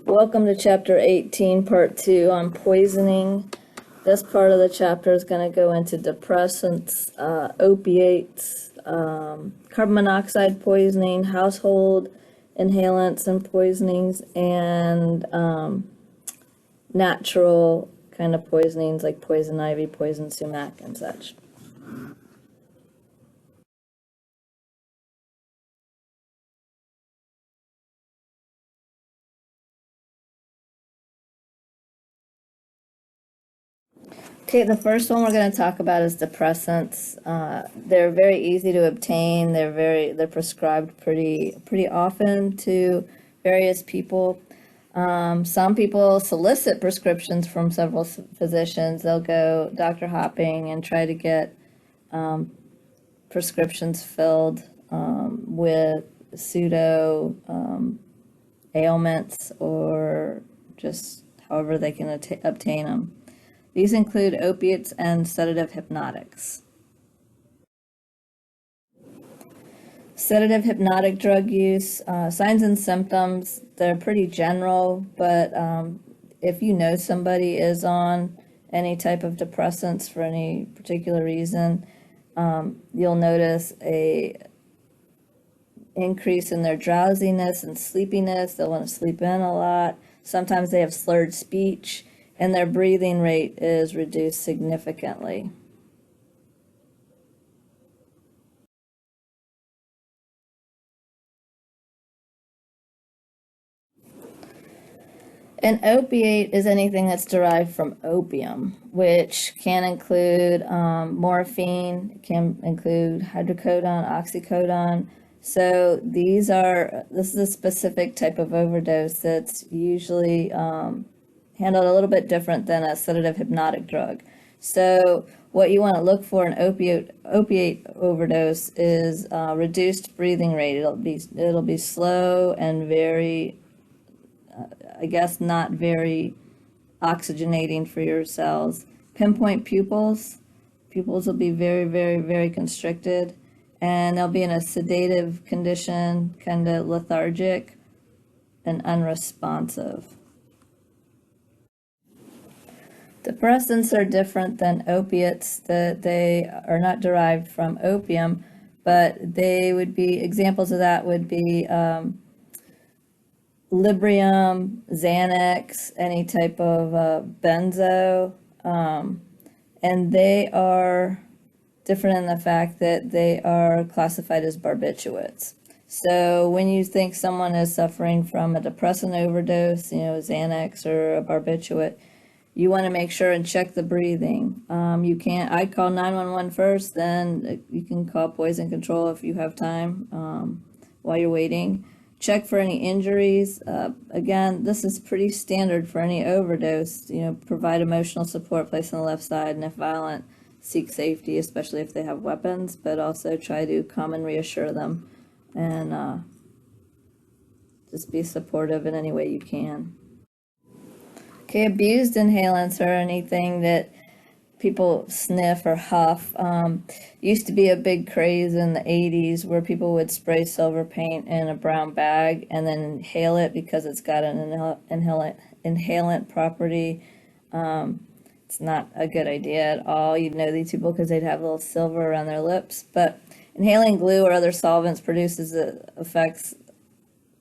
Welcome to Chapter 18, Part 2 on poisoning. This part of the chapter is going to go into depressants, opiates, carbon monoxide poisoning, household inhalants and poisonings, and natural kind of poisonings like poison ivy, poison sumac, and such. Okay, the first one we're going to talk about is depressants. They're very easy to obtain. They're prescribed pretty often to various people. Some people solicit prescriptions from several physicians. They'll go doctor hopping and try to get prescriptions filled with pseudo ailments or just however they can obtain them. These include opiates and sedative hypnotics. Sedative hypnotic drug use, signs and symptoms, they're pretty general, but if you know somebody is on any type of depressants for any particular reason, you'll notice a increase in their drowsiness and sleepiness. They'll want to sleep in a lot. Sometimes they have slurred speech, and their breathing rate is reduced significantly. An opiate is anything that's derived from opium, which can include morphine, can include hydrocodone, oxycodone. So this is a specific type of overdose that's usually handled a little bit different than a sedative hypnotic drug. So what you want to look for in opiate overdose is reduced breathing rate. It'll be slow and very, I guess, not very oxygenating for your cells. Pinpoint pupils. Pupils will be very, very, very constricted, and they'll be in a sedative condition, kind of lethargic and unresponsive. Depressants are different than opiates, that they are not derived from opium, but they would be, examples of that would be Librium, Xanax, any type of benzo, and they are different in the fact that they are classified as barbiturates. So when you think someone is suffering from a depressant overdose, Xanax or a barbiturate, you want to make sure and check the breathing. I'd call 911 first, then you can call poison control if you have time while you're waiting. Check for any injuries. Again, this is pretty standard for any overdose. Provide emotional support, place on the left side, and if violent, seek safety, especially if they have weapons, but also try to calm and reassure them and just be supportive in any way you can. Okay, abused inhalants are anything that people sniff or huff. Used to be a big craze in the 80s where people would spray silver paint in a brown bag and then inhale it because it's got an inhalant property. It's not a good idea at all. You'd know these people because they'd have a little silver around their lips. But inhaling glue or other solvents produces effects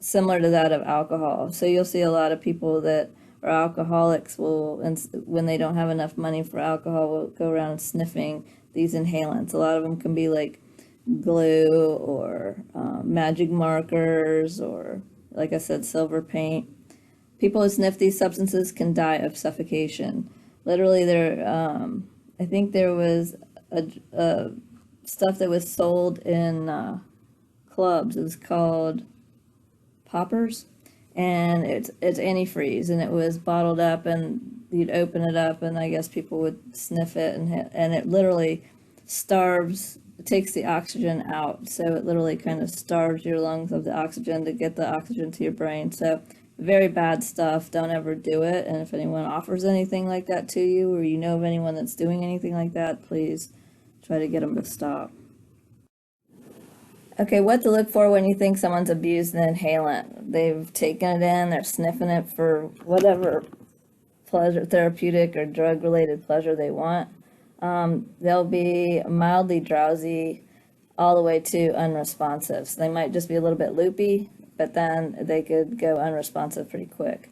similar to that of alcohol. So you'll see a lot of people that or alcoholics when they don't have enough money for alcohol, will go around sniffing these inhalants. A lot of them can be like glue or magic markers or, like I said, silver paint. People who sniff these substances can die of suffocation. Literally, I think there was a stuff that was sold in clubs. It was called poppers. And it's antifreeze, and it was bottled up, and you'd open it up, and I guess people would sniff it, and it literally takes the oxygen out, so it literally kind of starves your lungs of the oxygen to get the oxygen to your brain. So very bad stuff. Don't ever do it, and if anyone offers anything like that to you, or you know of anyone that's doing anything like that, please try to get them to stop. Okay, what to look for when you think someone's abused an inhalant. They've taken it in, they're sniffing it for whatever pleasure, therapeutic or drug-related pleasure they want. They'll be mildly drowsy all the way to unresponsive. So they might just be a little bit loopy, but then they could go unresponsive pretty quick.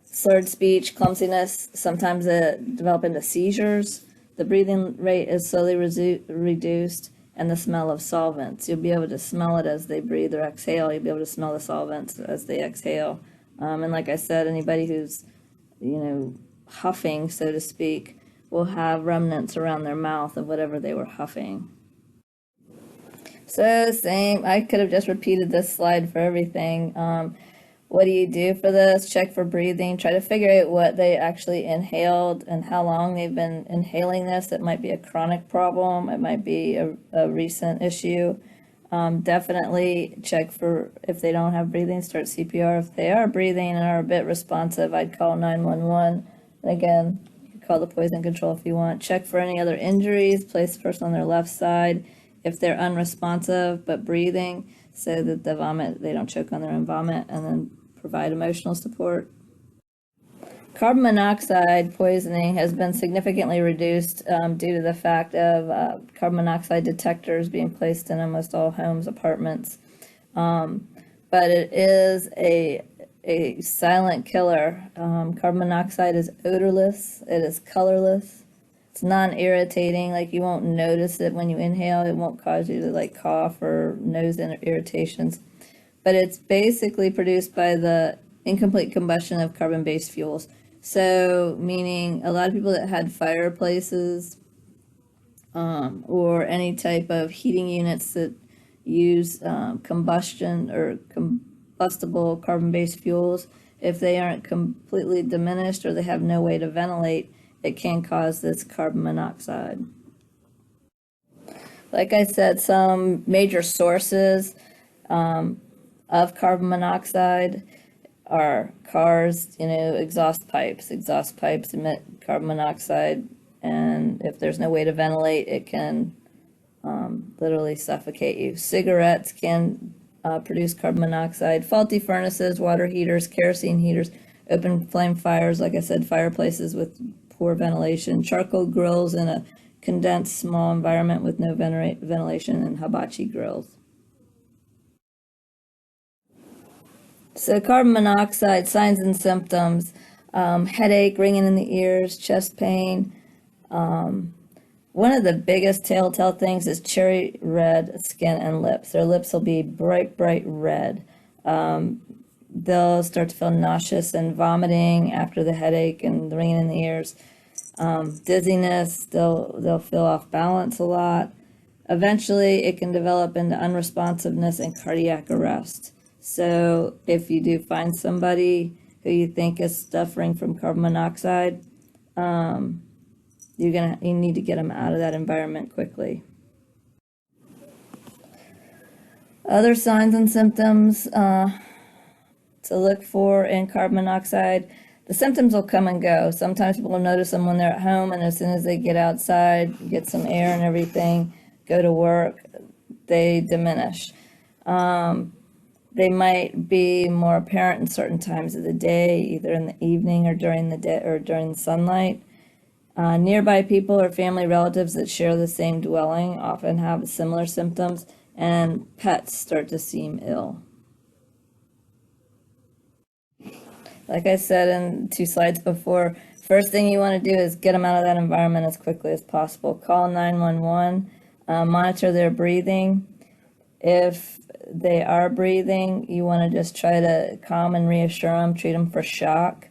Slurred speech, clumsiness, sometimes it develop into seizures. The breathing rate is slowly reduced, and the smell of solvents. You'll be able to smell it as they breathe or exhale. You'll be able to smell the solvents as they exhale. And like I said, anybody who's, huffing, so to speak, will have remnants around their mouth of whatever they were huffing. So same, I could have just repeated this slide for everything. What do you do for this? Check for breathing. Try to figure out what they actually inhaled and how long they've been inhaling this. It might be a chronic problem. It might be a recent issue. Definitely check for if they don't have breathing, start CPR. If they are breathing and are a bit responsive, I'd call 911. And again, you can call the poison control if you want. Check for any other injuries. Place the person on their left side. If they're unresponsive but breathing, so that the vomit, they don't choke on their own vomit, and then provide emotional support. Carbon monoxide poisoning has been significantly reduced due to the fact of carbon monoxide detectors being placed in almost all homes, apartments. But it is a silent killer. Carbon monoxide is odorless, it is colorless, it's non-irritating, like you won't notice it when you inhale, it won't cause you to cough or nose irritations. But it's basically produced by the incomplete combustion of carbon-based fuels. So, meaning a lot of people that had fireplaces or any type of heating units that use combustion or combustible carbon-based fuels, if they aren't completely diminished or they have no way to ventilate, it can cause this carbon monoxide. Like I said, some major sources of carbon monoxide are cars, exhaust pipes. Exhaust pipes emit carbon monoxide, and if there's no way to ventilate, it can literally suffocate you. Cigarettes can produce carbon monoxide. Faulty furnaces, water heaters, kerosene heaters, open flame fires, like I said, fireplaces with poor ventilation, charcoal grills in a condensed small environment with no ventilation, and hibachi grills. So carbon monoxide, signs and symptoms, headache, ringing in the ears, chest pain. One of the biggest telltale things is cherry red skin and lips. Their lips will be bright, bright red. They'll start to feel nauseous and vomiting after the headache and the ringing in the ears. Dizziness, they'll feel off balance a lot. Eventually, it can develop into unresponsiveness and cardiac arrest. So if you do find somebody who you think is suffering from carbon monoxide, you need to get them out of that environment quickly. Other signs and symptoms to look for in carbon monoxide. The symptoms will come and go. Sometimes people will notice them when they're at home, and as soon as they get outside, get some air and everything, go to work, they diminish. They might be more apparent in certain times of the day, either in the evening or during the day or during the sunlight. Nearby people or family relatives that share the same dwelling often have similar symptoms, and pets start to seem ill. Like I said in 2 slides before, first thing you want to do is get them out of that environment as quickly as possible. Call 911, monitor their breathing. If they are breathing, you want to just try to calm and reassure them, treat them for shock.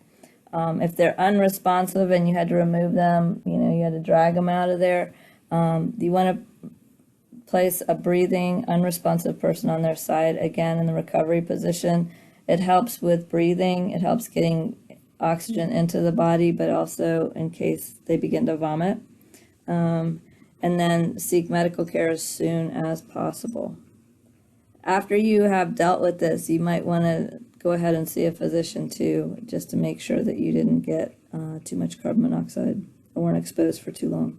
If they're unresponsive and you had to remove them, you had to drag them out of there, you want to place a breathing, unresponsive person on their side, again in the recovery position. It helps with breathing, it helps getting oxygen into the body, but also in case they begin to vomit. And then seek medical care as soon as possible. After you have dealt with this, you might want to go ahead and see a physician too, just to make sure that you didn't get too much carbon monoxide or weren't exposed for too long.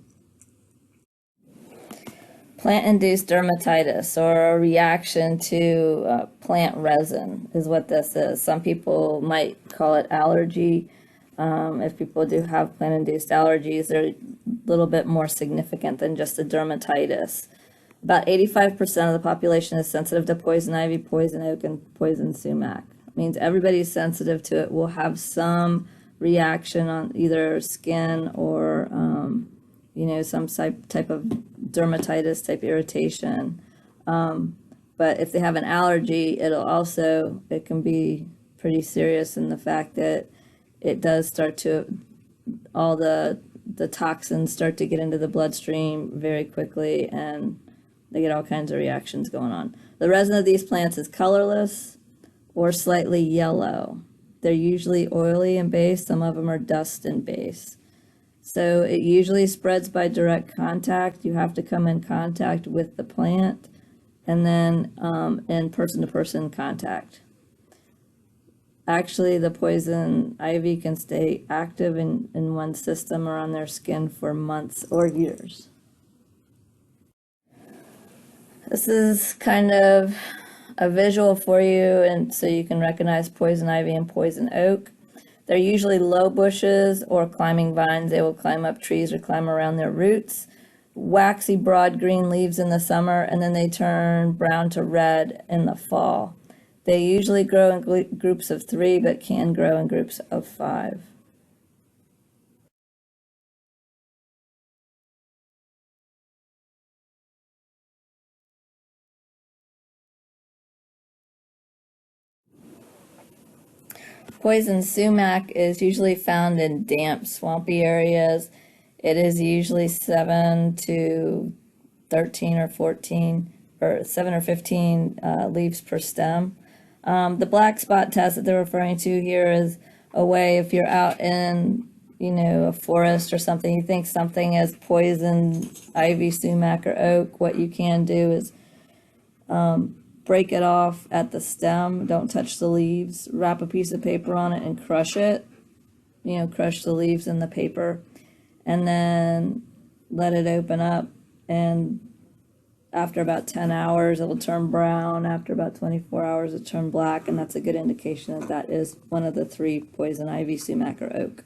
Plant-induced dermatitis, or a reaction to plant resin, is what this is. Some people might call it allergy. If people do have plant-induced allergies, they're a little bit more significant than just a dermatitis. About 85% of the population is sensitive to poison ivy, poison oak, and poison sumac. It means everybody's sensitive to it will have some reaction on either skin or some type of dermatitis type irritation. But if they have an allergy, it can be pretty serious in the fact that it does start to, all the toxins start to get into the bloodstream very quickly, and they get all kinds of reactions going on. The resin of these plants is colorless or slightly yellow. They're usually oily in base. Some of them are dust in base. So it usually spreads by direct contact. You have to come in contact with the plant, and then in person-to-person contact. Actually, the poison ivy can stay active in one's system or on their skin for months or years. This is kind of a visual for you, and so you can recognize poison ivy and poison oak. They're usually low bushes or climbing vines. They will climb up trees or climb around their roots. Waxy broad green leaves in the summer, and then they turn brown to red in the fall. They usually grow in groups of 3, but can grow in groups of 5. Poison sumac is usually found in damp, swampy areas. It is usually 7 to 13 or 14, or 7 or 15 leaves per stem. The black spot test that they're referring to here is a way, if you're out in, a forest or something, you think something is poison ivy, sumac, or oak, what you can do is break it off at the stem. Don't touch the leaves. Wrap a piece of paper on it and crush it. Crush the leaves in the paper, and then let it open up. And after about 10 hours, it'll turn brown. After about 24 hours, it'll turn black, and that's a good indication that that is one of the 3, poison ivy, sumac, or oak.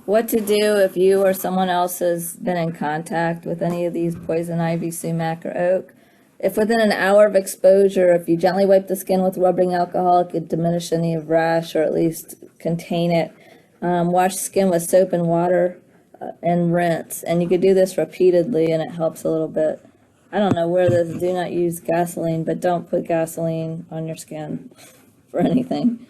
What to do if you or someone else has been in contact with any of these poison ivy, sumac, or oak. If within an hour of exposure, if you gently wipe the skin with rubbing alcohol, it could diminish any rash or at least contain it. Wash skin with soap and water and rinse. And you could do this repeatedly, and it helps a little bit. I don't know where this, do not use gasoline, but don't put gasoline on your skin for anything.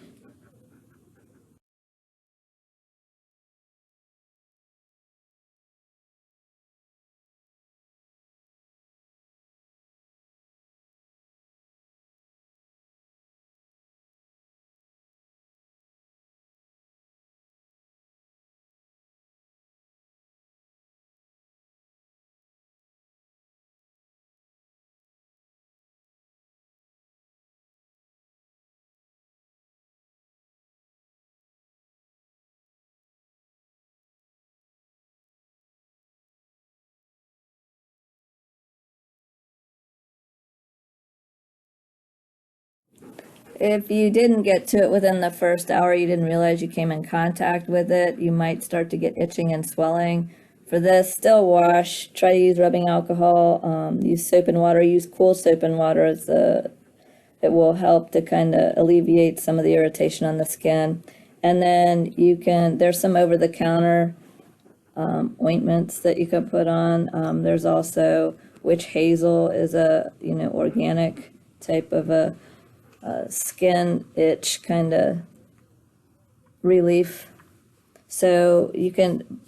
If you didn't get to it within the first hour, you didn't realize you came in contact with it, you might start to get itching and swelling. For this, still wash, try to use rubbing alcohol, use soap and water, use cool soap and water it will help to kind of alleviate some of the irritation on the skin. And then there's some over-the-counter ointments that you can put on. There's also witch hazel is a organic type of a skin itch kind of relief. So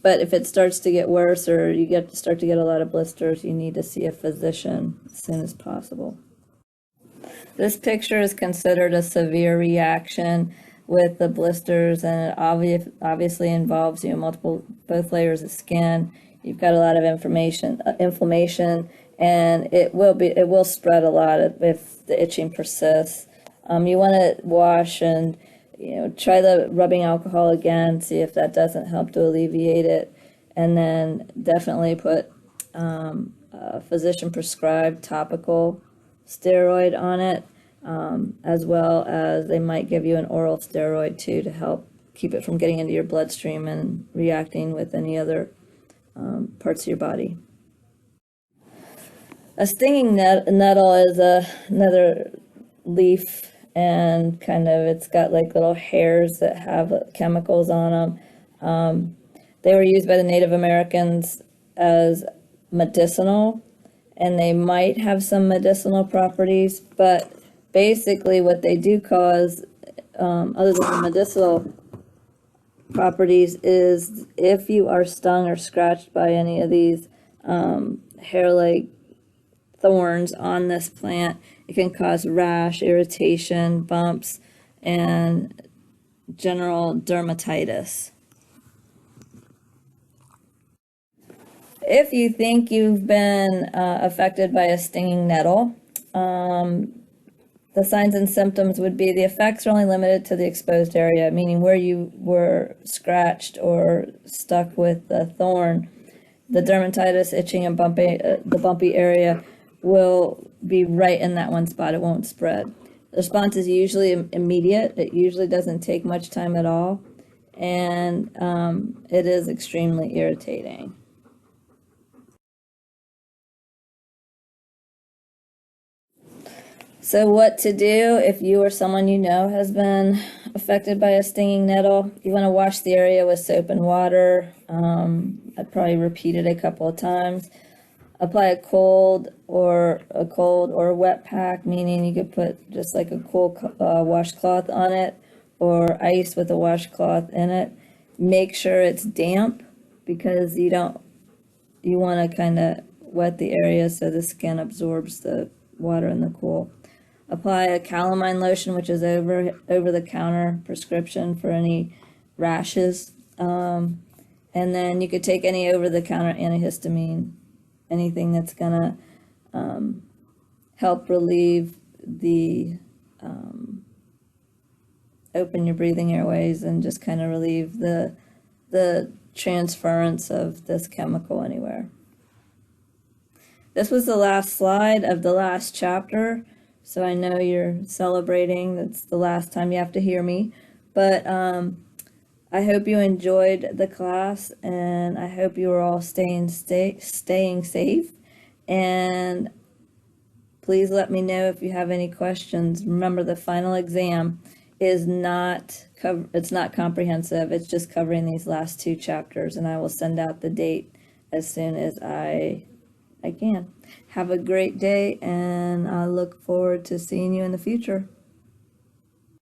but if it starts to get worse or you start to get a lot of blisters, you need to see a physician as soon as possible. This picture is considered a severe reaction with the blisters, and it obviously involves both layers of skin. You've got a lot of inflammation, and it will spread a lot if the itching persists. You want to wash and try the rubbing alcohol again, see if that doesn't help to alleviate it, and then definitely put physician prescribed topical steroid on it, as well as they might give you an oral steroid too to help keep it from getting into your bloodstream and reacting with any other parts of your body. A stinging nettle is another leaf, and kind of it's got like little hairs that have chemicals on them. They were used by the Native Americans as medicinal, and they might have some medicinal properties, but basically what they do cause, other than the medicinal properties, is if you are stung or scratched by any of these hair-like thorns on this plant, it can cause rash, irritation, bumps, and general dermatitis. If you think you've been affected by a stinging nettle, the signs and symptoms would be the effects are only limited to the exposed area, meaning where you were scratched or stuck with a thorn. The dermatitis, itching, and the bumpy area will be right in that one spot. It won't spread. The response is usually immediate. It usually doesn't take much time at all, and it is extremely irritating. So what to do if you or someone you know has been affected by a stinging nettle? You want to wash the area with soap and water. I'd probably repeat it a couple of times. Apply a cold or a wet pack, meaning you could put just like a cool washcloth on it, or ice with a washcloth in it. Make sure it's damp, because you want to kind of wet the area so the skin absorbs the water and the cool. Apply a calamine lotion, which is over-the-counter prescription for any rashes. And then you could take any over-the-counter antihistamine, anything that's going to help relieve the, open your breathing airways and just kind of relieve the transference of this chemical anywhere. This was the last slide of the last chapter. So I know you're celebrating. That's the last time you have to hear me. But I hope you enjoyed the class, and I hope you are all staying safe. And please let me know if you have any questions. Remember, the final exam is not comprehensive. It's just covering these last two chapters, and I will send out the date as soon as I can. Have a great day, and I look forward to seeing you in the future.